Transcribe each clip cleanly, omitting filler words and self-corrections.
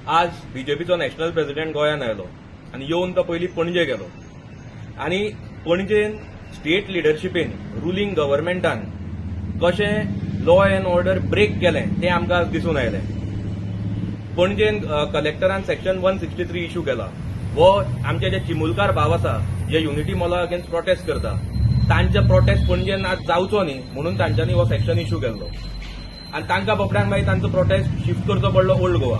आज बीजेपीचो national president गोंयान आयलो आनी येवन तो पयलीं पणजे गेलो आनी पणजेन स्टेट लिडरशिपीन रुलींग गव्हर्मेंटान कशें लॉ अँड ऑर्डर ब्रेक केलें तें आमकां दिसून आयलें. पणजेन कलेक्टरान सेक्शन 163 इश्यू केला. हो आमचे जे चिमुलकार भाव आसा जे युनिटी मॉला अगेन्स्ट प्रोटेस्ट करता तांचे प्रोटेस्ट पणजेन आज जावचो न्ही म्हणून तांच्यांनी हो सेक्शन इश्यू केल्लो आनी तांकां बाबड्यांक मागीर तांचो प्रोटेस्ट शिफ्ट करचो पडलो ओल्ड गोवा.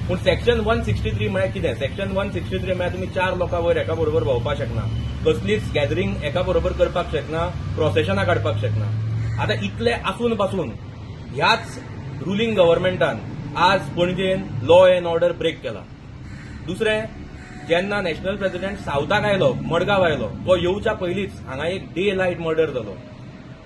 पूण सेक्शन 163 म्हळ्यार कितें? सेक्शन 163 म्हळ्यार तुमी 4 लोकां वयर एका बरोबर भोंवपाक शकना, कसलीच गॅदरिंग एका बरोबर करपाक शकना, प्रोसेशनां काडपाक शकना. आतां इतले आसून पासून ह्याच रुलींग गव्हर्मेंटान आज पणजेन लॉ अँड ऑर्डर ब्रेक केला. दुसरें, जेन्ना नॅशनल प्रेसिडेंट सावथाक आयलो, मडगांव आयलो, तो येवच्या पयलींच हांगा एक डे लायट मर्डर जालो.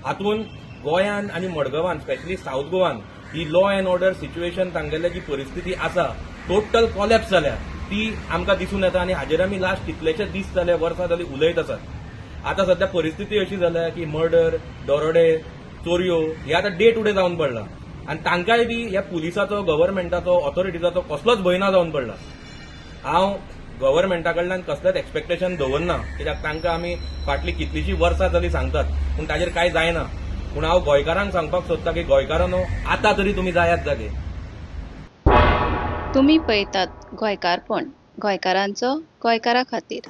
हातून गोंयान आनी मडगांवान स्पेशली साऊथ गोवान ही लॉ अँड ऑर्डर सिच्युएशन तांगेली जी परिस्थिती आसा टोटल कॉलॅप्स जाल्या ती आमकां दिसून येता आनी हाजेर आमी लास्ट कितलेशेच दीस जाले, वर्सां जाली उलयत आसात. आतां सध्या परिस्थिती अशी जाल्या की मर्डर, दरोडे, चोरयो हे आतां डे टू डे जावन पडला आनी तांकांय बी ह्या पुलिसाचो, गव्हर्मेंटाचो, ऑथॉरिटीजाचो कसलोच भंय ना जावन पडला. हांव गव्हर्मेंटा कडल्यान कसलेंच एक्सपेक्टेशन दवरना, कित्याक तांकां आमी फाटलीं कितलींशीं वर्सां जालीं सांगतात पूण ताजेर कांय जायना. पूण हांव गोंयकारांक सांगपाक सोदता की गोंयकारांनो, आतां तरी तुमी जायात जागे. तुम्ही पळयतात गोंयकारपण, गोंयकारांचो गोंयकारा खातीर.